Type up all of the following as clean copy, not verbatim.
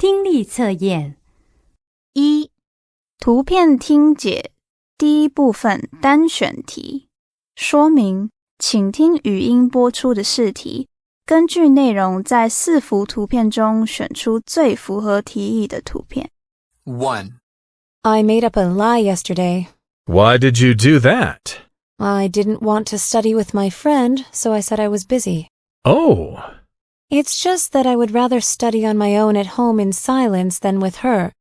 听力测验1. 图片听解第一部分单选题。说明，请听语音播出的试题，根据内容在4幅图片中选出最符合题意的图片。1. I made up a lie yesterday. Why did you do that? I didn't want to study with my friend, so I said I was busy. Oh. It's just that I would rather study on my own at home in silence than with her.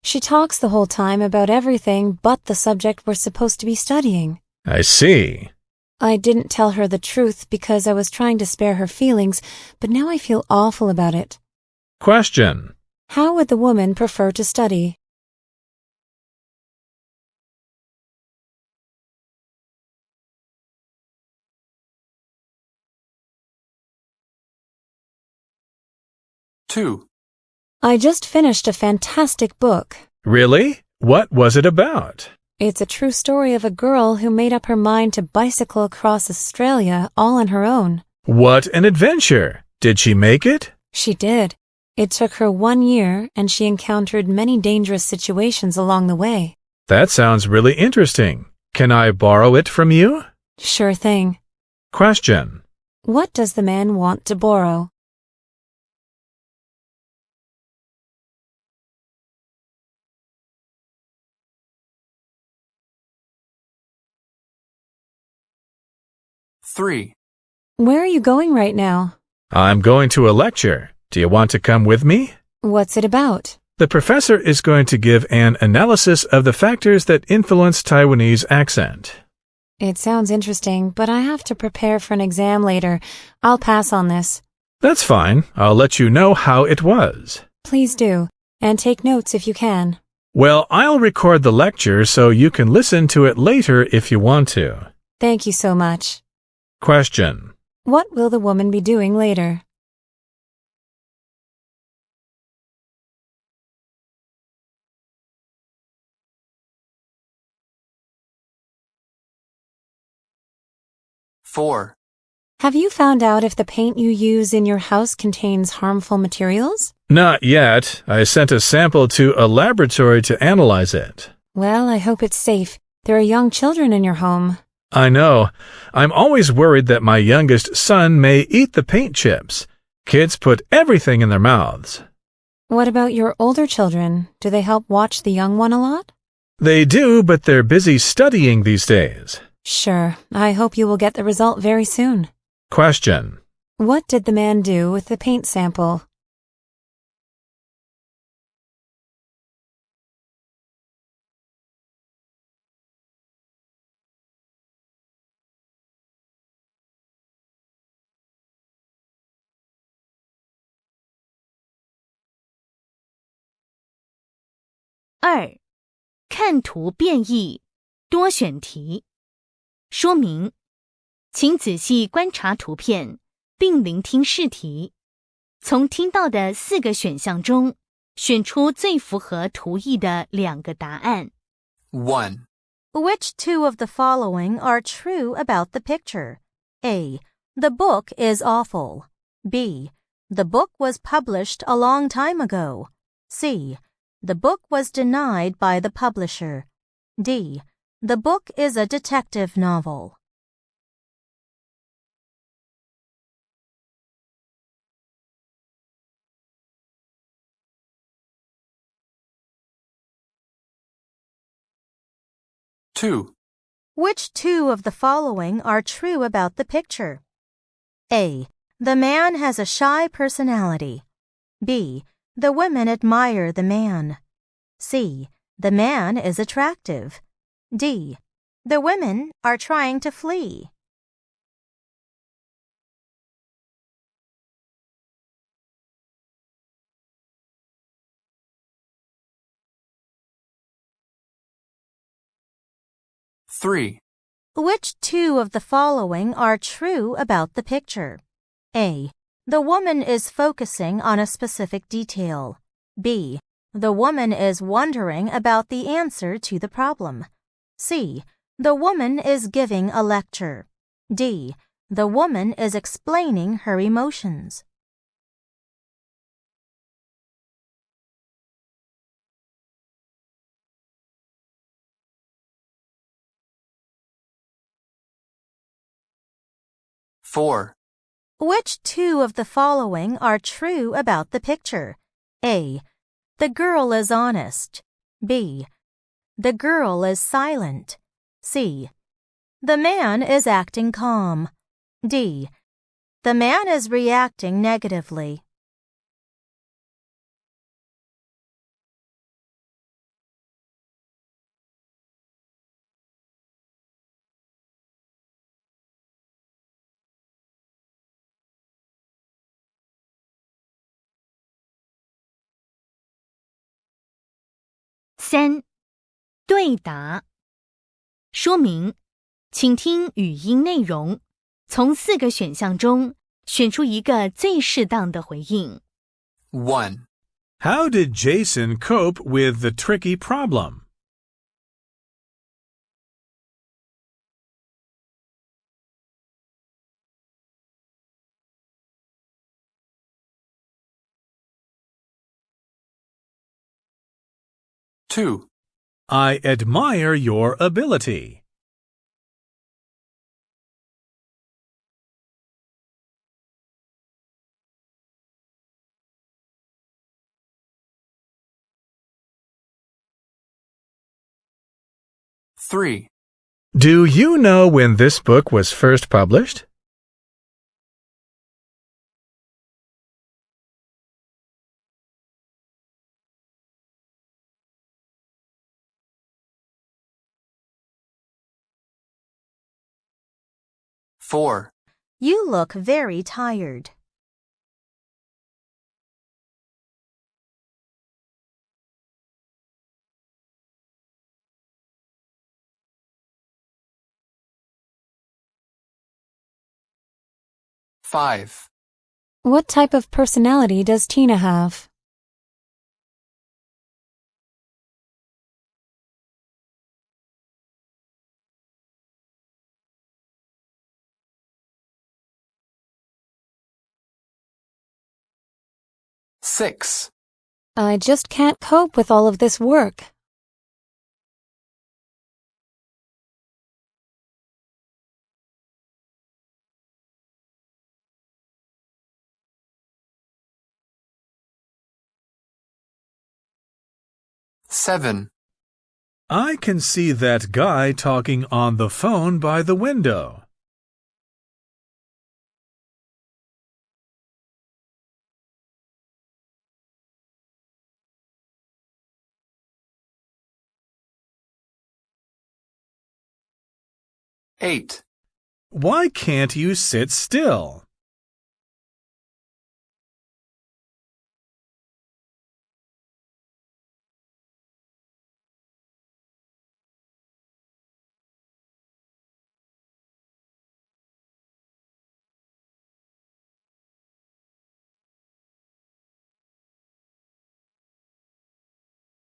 She talks the whole time about everything but the subject we're supposed to be studying. I see. I didn't tell her the truth because I was trying to spare her feelings, but now I feel awful about it. Question. How would the woman prefer to study? Two. I just finished a fantastic book. Really? What was it about? It's a true story of a girl who made up her mind to bicycle across Australia all on her own. What an adventure! Did she make it? She did. It took her 1 year, and she encountered many dangerous situations along the way. That sounds really interesting. Can I borrow it from you? Sure thing. Question. What does the man want to borrow? Three. Where are you going right now? I'm going to a lecture. Do you want to come with me? What's it about? The professor is going to give an analysis of the factors that influence Taiwanese accent. It sounds interesting, but I have to prepare for an exam later. I'll pass on this. That's fine. I'll let you know how it was. Please do, and take notes if you can. Well, I'll record the lecture so you can listen to it later if you want to. Thank you so much. Question. What will the woman be doing later? Four. Have you found out if the paint you use in your house contains harmful materials? Not yet. I sent a sample to a laboratory to analyze it. Well, I hope it's safe. There are young children in your home. I know. I'm always worried that my youngest son may eat the paint chips. Kids put everything in their mouths. What about your older children? Do they help watch the young one a lot? They do, but they're busy studying these days. Sure. I hope you will get the result very soon. Question. What did the man do with the paint sample?2. 看图变义多选题。说明，请仔细观察图片，并聆听试题。从听到的4个选项中，选出最符合图意的2个答案。1. Which 2 of the following are true about the picture? A. The book is awful. B. The book was published a long time ago. C. The book was denied by the publisher. D. The book is a detective novel. Two. Which 2 of the following are true about the picture? A. The man has a shy personality. B. The women admire the man. C. The man is attractive. D. The women are trying to flee. Three. Which 2 of the following are true about the picture? A. The woman is focusing on a specific detail. B. The woman is wondering about the answer to the problem. C. The woman is giving a lecture. D. The woman is explaining her emotions. 4. Which two of the following are true about the picture? A. The girl is honest. B. The girl is silent. C. The man is acting calm. D. The man is reacting negatively.3. 对答。说明，请听语音内容，从4个选项中选出一个最适当的回应。1. How did Jason cope with the tricky problem? 2. I admire your ability. 3. Do you know when this book was first published? 4. You look very tired. 5. What type of personality does Tina have? 6. I just can't cope with all of this work. 7. I can see that guy talking on the phone by the window. 8. Why can't you sit still?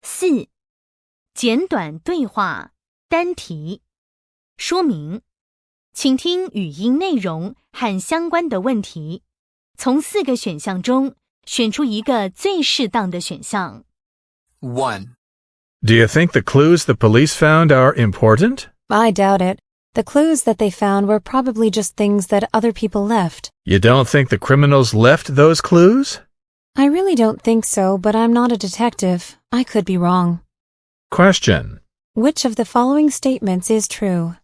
4. 简短对话单题。说明，请听语音内容和相关的问题，从4个选项中选出一个最适当的选项。1. Do you think the clues the police found are important? I doubt it. The clues that they found were probably just things that other people left. You don't think the criminals left those clues? I really don't think so, but I'm not a detective. I could be wrong. Question. Which of the following statements is true?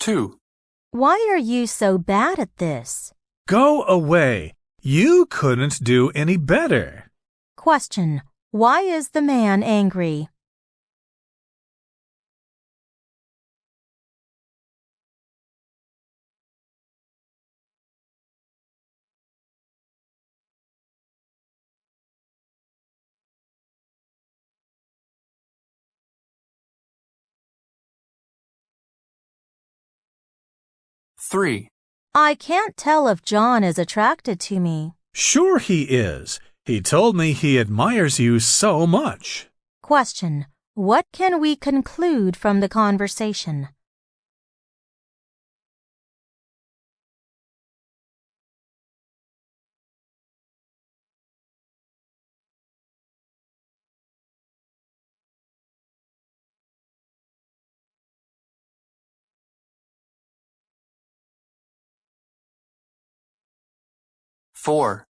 2. Why are you so bad at this? Go away. You couldn't do any better. Question. Why is the man angry? 3. I can't tell if John is attracted to me. Sure he is. He told me he admires you so much. Question. What can we conclude from the conversation? Four.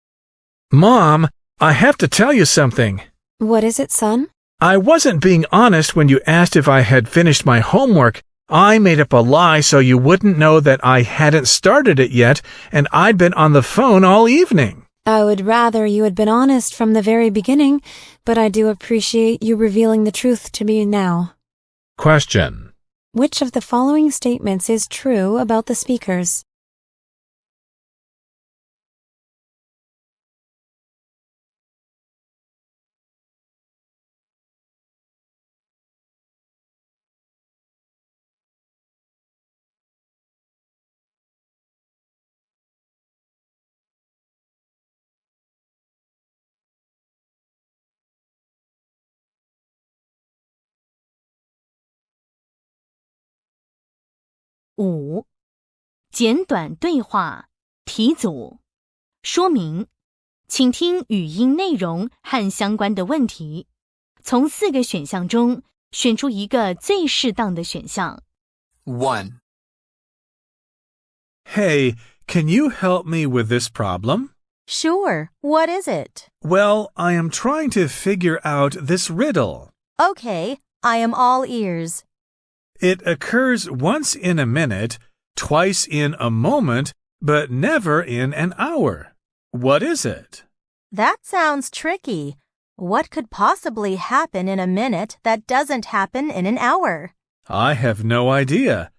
Mom, I have to tell you something. What is it, son? I wasn't being honest when you asked if I had finished my homework. I made up a lie so you wouldn't know that I hadn't started it yet, and I'd been on the phone all evening. I would rather you had been honest from the very beginning, but I do appreciate you revealing the truth to me now. Question. Which of the following statements is true about the speakers?5. 简短对话题组说明，请听语音内容和相关的问题，从4个选项中选出一个最适当的选项。1. Hey, can you help me with this problem? Sure. What is it? Well, I am trying to figure out this riddle. Okay, I am all ears. It occurs once in a minute, twice in a moment, but never in an hour. What is it? That sounds tricky. What could possibly happen in a minute that doesn't happen in an hour? I have no idea.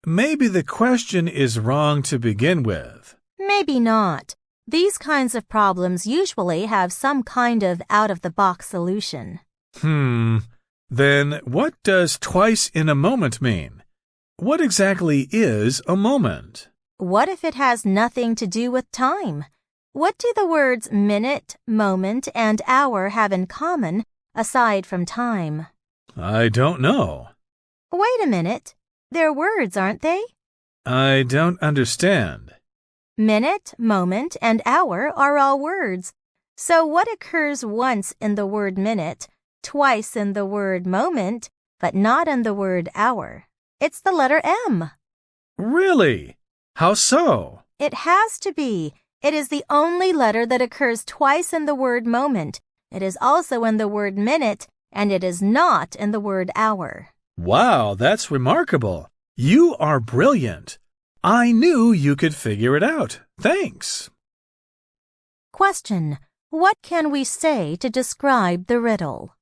Maybe the question is wrong to begin with. Maybe not. These kinds of problems usually have some kind of out-of-the-box solution. Then what does twice in a moment mean? What exactly is a moment? What if it has nothing to do with time? What do the words minute, moment, and hour have in common, aside from time? I don't know. Wait a minute. They're words, aren't they? I don't understand. Minute, moment, and hour are all words. So what occurs once in the word minute, twice in the word moment, but not in the word hour? It's the letter M. Really? How so? It has to be. It is the only letter that occurs twice in the word moment. It is also in the word minute, and it is not in the word hour. Wow, that's remarkable. You are brilliant. I knew you could figure it out. Thanks. Question. What can we say to describe the riddle?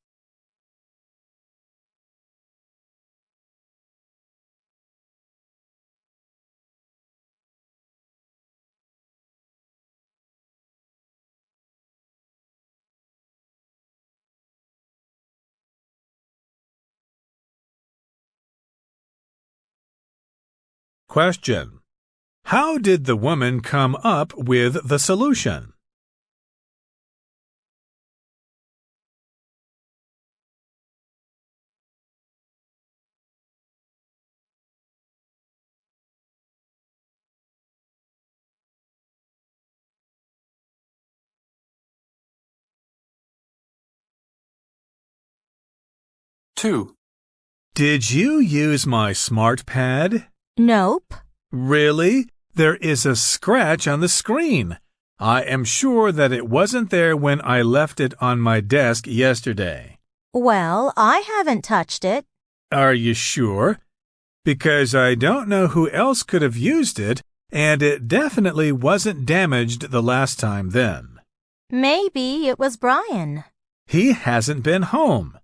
Question. How did the woman come up with the solution? Two. Did you use my smart pad? Nope. Really? There is a scratch on the screen. I am sure that it wasn't there when I left it on my desk yesterday. Well, I haven't touched it. Are you sure? Because I don't know who else could have used it, and it definitely wasn't damaged the last time then. Maybe it was Brian. He hasn't been home.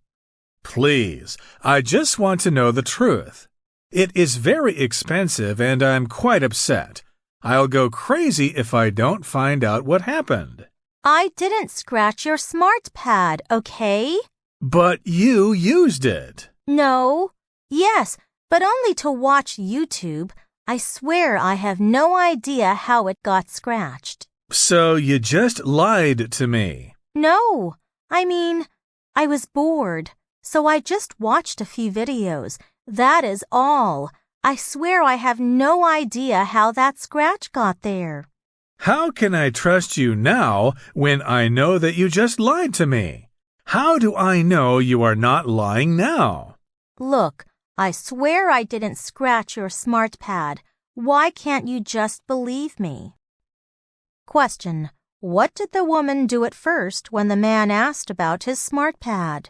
Please, I just want to know the truth. It is very expensive and I'm quite upset. I'll go crazy if I don't find out what happened. I didn't scratch your smart pad, okay? But you used it. No. Yes, but only to watch YouTube. I swear I have no idea how it got scratched. So you just lied to me. No. I mean, I was bored. so I just watched a few videos. That is all. I swear I have no idea how that scratch got there. How can I trust you now when I know that you just lied to me? How do I know you are not lying now? Look, I swear I didn't scratch your smart pad. Why can't you just believe me? Question: what did the woman do at first when the man asked about his smart pad?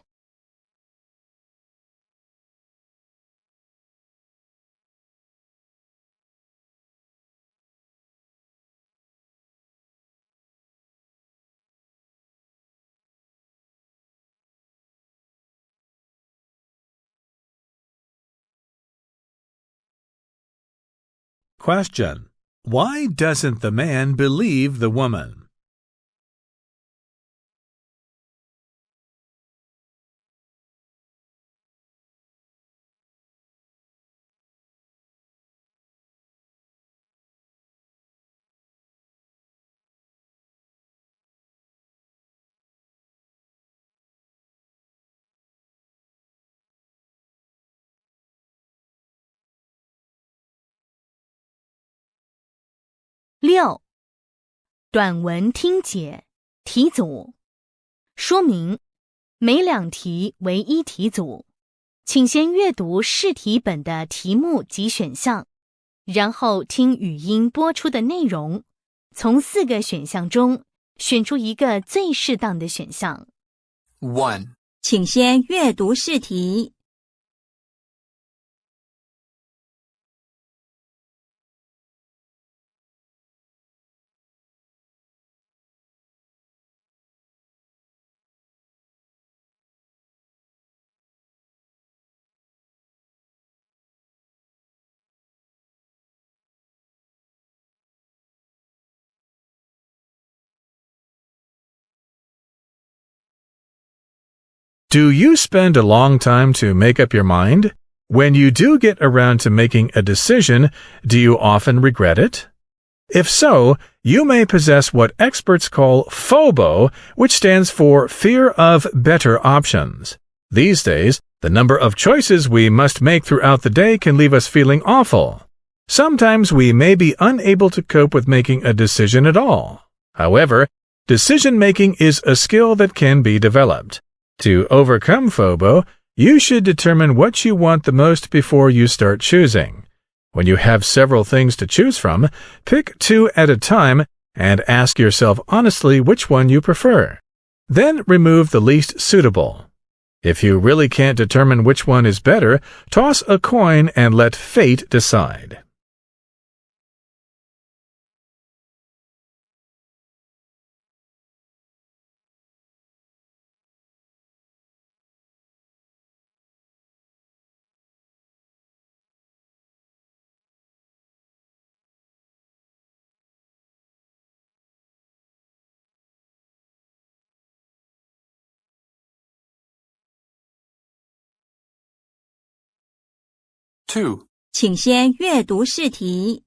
Question: why doesn't the man believe the woman?6. 短文听解题组说明每两题为一题组，请先阅读试题本的题目及选项，然后听语音播出的内容，从4个选项中选出一个最适当的选项。1. 请先阅读试题。Do you spend a long time to make up your mind? When you do get around to making a decision, do you often regret it? If so, you may possess what experts call FOBO, which stands for fear of better options. These days, the number of choices we must make throughout the day can leave us feeling awful. Sometimes we may be unable to cope with making a decision at all. However, decision-making is a skill that can be developed. To overcome FOBO, you should determine what you want the most before you start choosing. When you have several things to choose from, pick 2 at a time and ask yourself honestly which one you prefer. Then remove the least suitable. If you really can't determine which one is better, toss a coin and let fate decide. Two. 请先阅读试题。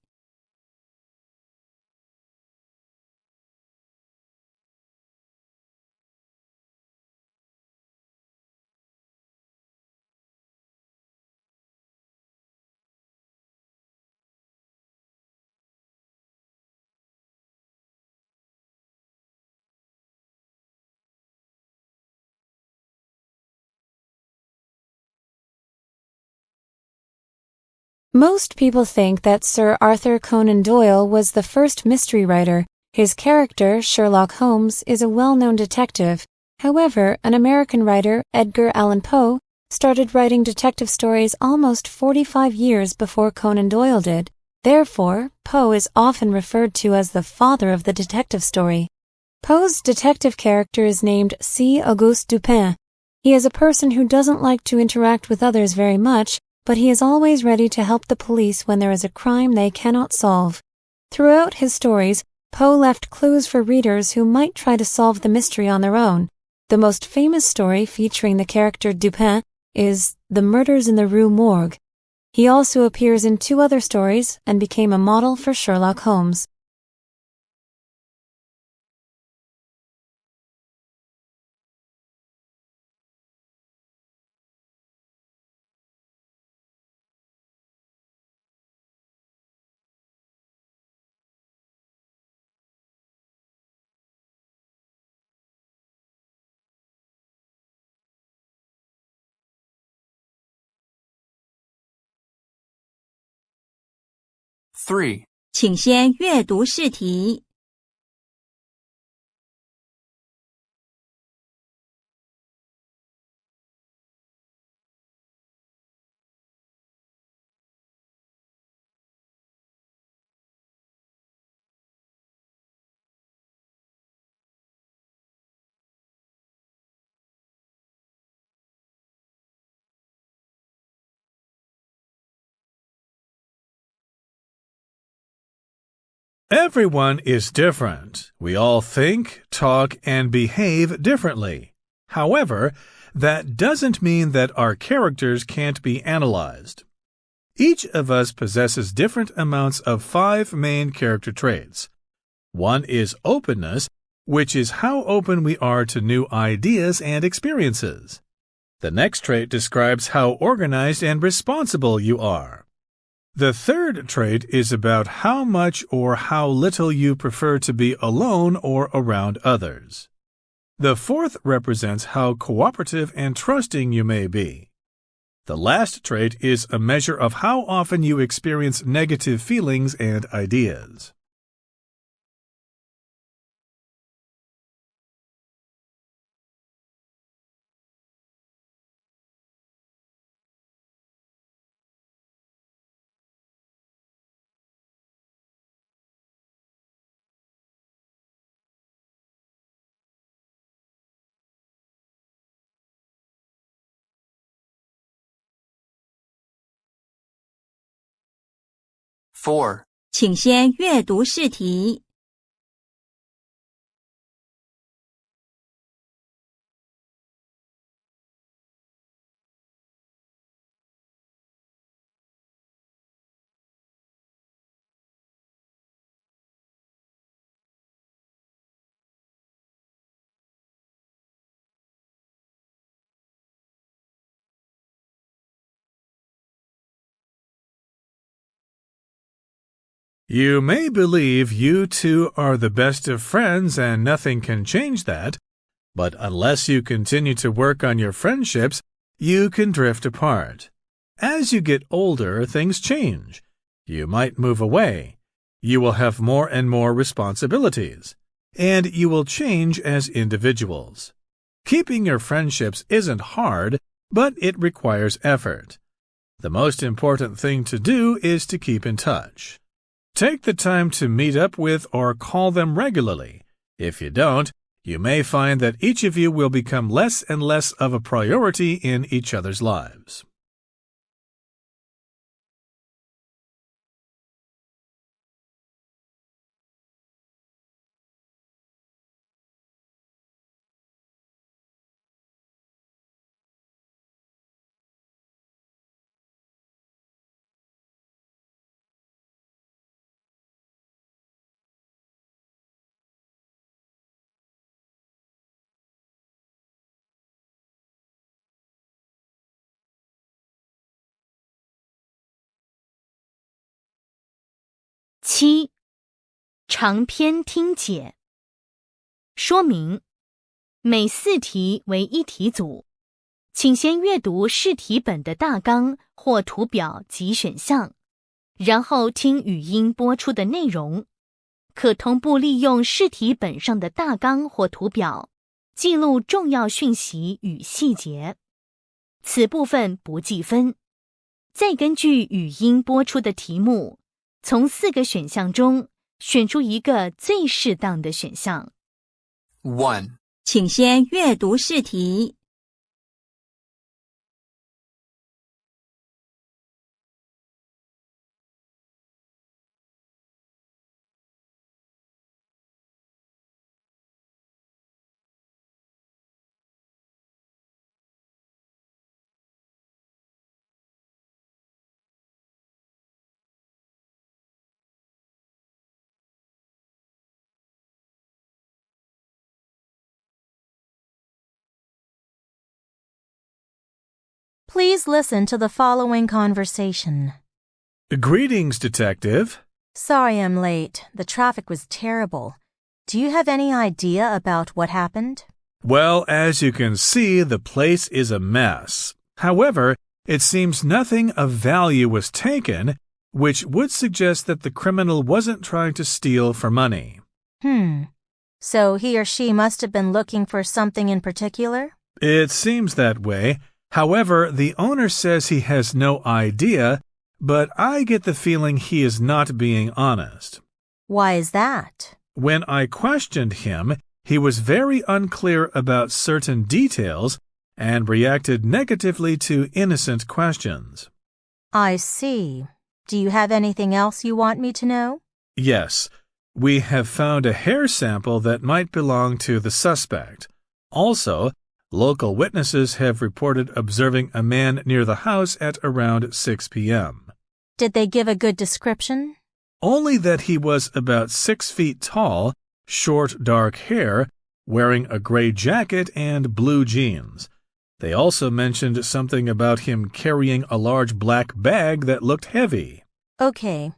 Most people think that Sir Arthur Conan Doyle was the first mystery writer. His character, Sherlock Holmes, is a well-known detective. However, an American writer, Edgar Allan Poe, started writing detective stories almost 45 years before Conan Doyle did. Therefore, Poe is often referred to as the father of the detective story. Poe's detective character is named C. Auguste Dupin. He is a person who doesn't like to interact with others very much, but he is always ready to help the police when there is a crime they cannot solve. Throughout his stories, Poe left clues for readers who might try to solve the mystery on their own. The most famous story featuring the character Dupin is The Murders in the Rue Morgue. He also appears in 2 other stories and became a model for Sherlock Holmes. 3. 请先阅读试题。Everyone is different. We all think, talk, and behave differently. However, that doesn't mean that our characters can't be analyzed. Each of us possesses different amounts of 5 main character traits. One is openness, which is how open we are to new ideas and experiences. The next trait describes how organized and responsible you are. The third trait is about how much or how little you prefer to be alone or around others. The fourth represents how cooperative and trusting you may be. The last trait is a measure of how often you experience negative feelings and ideas.4. 请先阅读试题。You may believe you two are the best of friends and nothing can change that, but unless you continue to work on your friendships, you can drift apart. As you get older, things change. You might move away. You will have more and more responsibilities, and you will change as individuals. Keeping your friendships isn't hard, but it requires effort. The most important thing to do is to keep in touch. Take the time to meet up with or call them regularly. If you don't, you may find that each of you will become less and less of a priority in each other's lives.7. 长篇听解说明每4题为1题组，请先阅读试题本的大纲或图表及选项，然后听语音播出的内容，可同步利用试题本上的大纲或图表，记录重要讯息与细节。此部分不计分。再根据语音播出的题目，从4个选项中选出一个最适当的选项。1. 请先阅读试题。Please listen to the following conversation. Greetings, Detective. Sorry I'm late. The traffic was terrible. Do you have any idea about what happened? Well, as you can see, the place is a mess. However, it seems nothing of value was taken, which would suggest that the criminal wasn't trying to steal for money. So he or she must have been looking for something in particular? It seems that way. However, the owner says he has no idea, but I get the feeling he is not being honest. Why is that? When I questioned him, he was very unclear about certain details and reacted negatively to innocent questions. I see. Do you have anything else you want me to know? Yes. We have found a hair sample that might belong to the suspect. Also, local witnesses have reported observing a man near the house at around 6 p.m. Did they give a good description? Only that he was about 6 feet tall, short dark hair, wearing a gray jacket and blue jeans. They also mentioned something about him carrying a large black bag that looked heavy. Okay.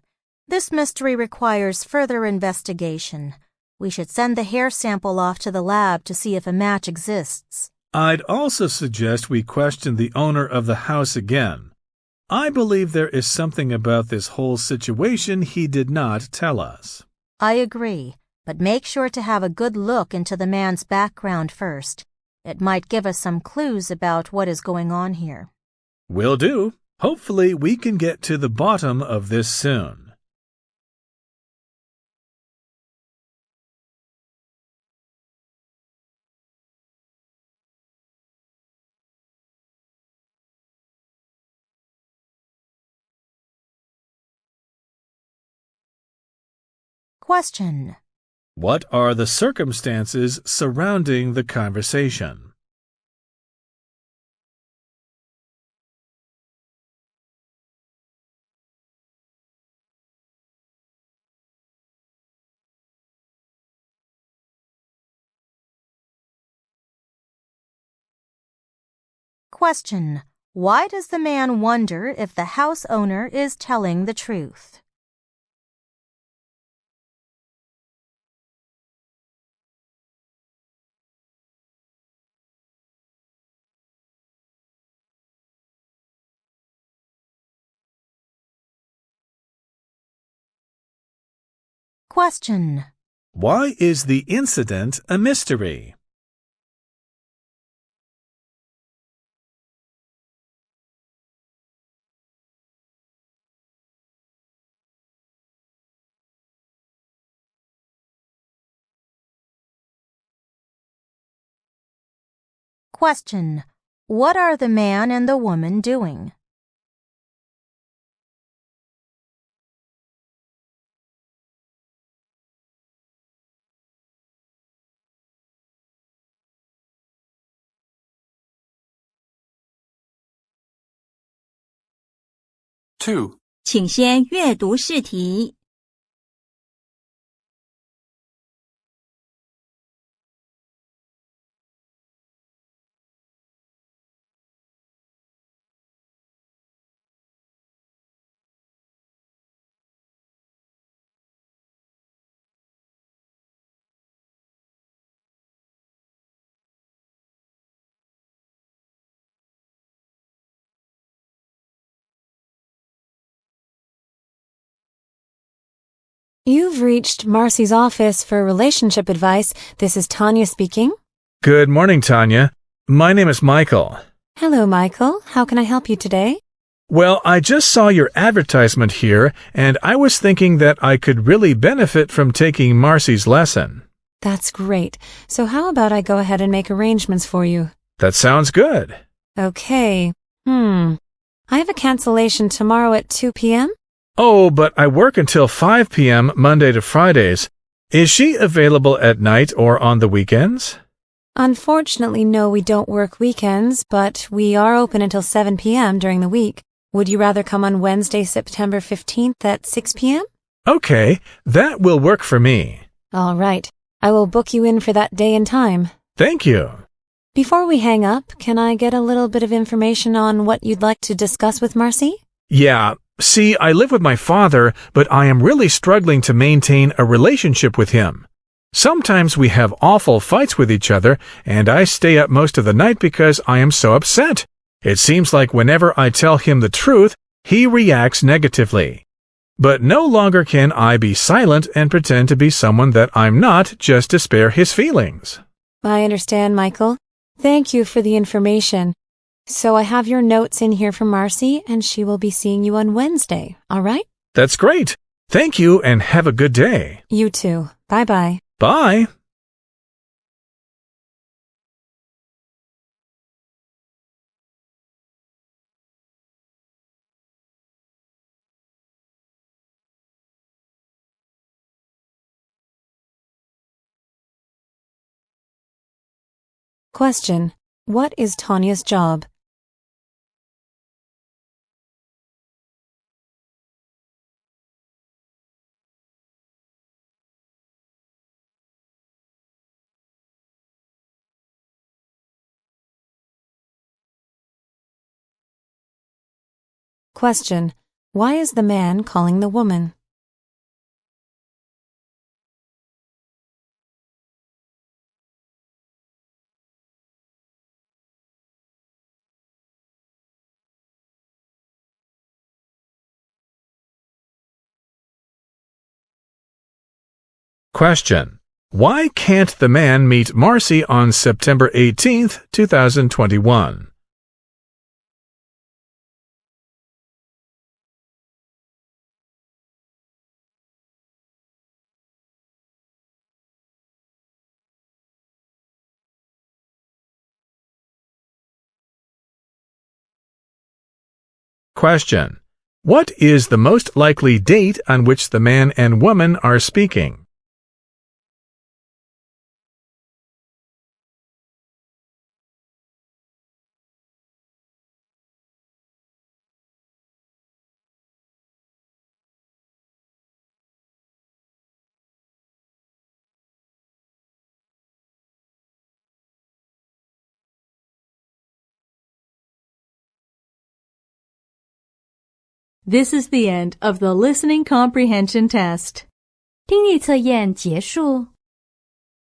This mystery requires further investigation. We should send the hair sample off to the lab to see if a match exists. I'd also suggest we question the owner of the house again. I believe there is something about this whole situation he did not tell us. I agree, but make sure to have a good look into the man's background first. It might give us some clues about what is going on here. Will do. Hopefully we can get to the bottom of this soon. Question. What are the circumstances surrounding the conversation? Question. Why does the man wonder if the house owner is telling the truth? Question. Why is the incident a mystery? Question. What are the man and the woman doing? Two. 请先阅读试题。You've reached Marcy's office for relationship advice. This is Tanya speaking. Good morning, Tanya. My name is Michael. Hello, Michael. How can I help you today? Well, I just saw your advertisement here, and I was thinking that I could really benefit from taking Marcy's lesson. That's great. So how about I go ahead and make arrangements for you? That sounds good. Okay. I have a cancellation tomorrow at 2 p.m.? Oh, but I work until 5 p.m. Monday to Fridays. Is she available at night or on the weekends? Unfortunately, no, we don't work weekends, but we are open until 7 p.m. during the week. Would you rather come on Wednesday, September 15th at 6 p.m.? Okay, that will work for me. All right. I will book you in for that day and time. Thank you. Before we hang up, can I get a little bit of information on what you'd like to discuss with Marcy? Yeah. See, I live with my father, but I am really struggling to maintain a relationship with him. Sometimes we have awful fights with each other, and I stay up most of the night because I am so upset. It seems like whenever I tell him the truth, he reacts negatively. But no longer can I be silent and pretend to be someone that I'm not just to spare his feelings. I understand, Michael. Thank you for the information. So I have your notes in here for Marcy, and she will be seeing you on Wednesday, all right? That's great. Thank you and have a good day. You too. Bye-bye. Bye. Question. What is Tanya's job? Question. Why is the man calling the woman? Question. Why can't the man meet Marcy on September 18th, 2021? Question. What is the most likely date on which the man and woman are speaking? This is the end of the listening comprehension test. 听力测验结束。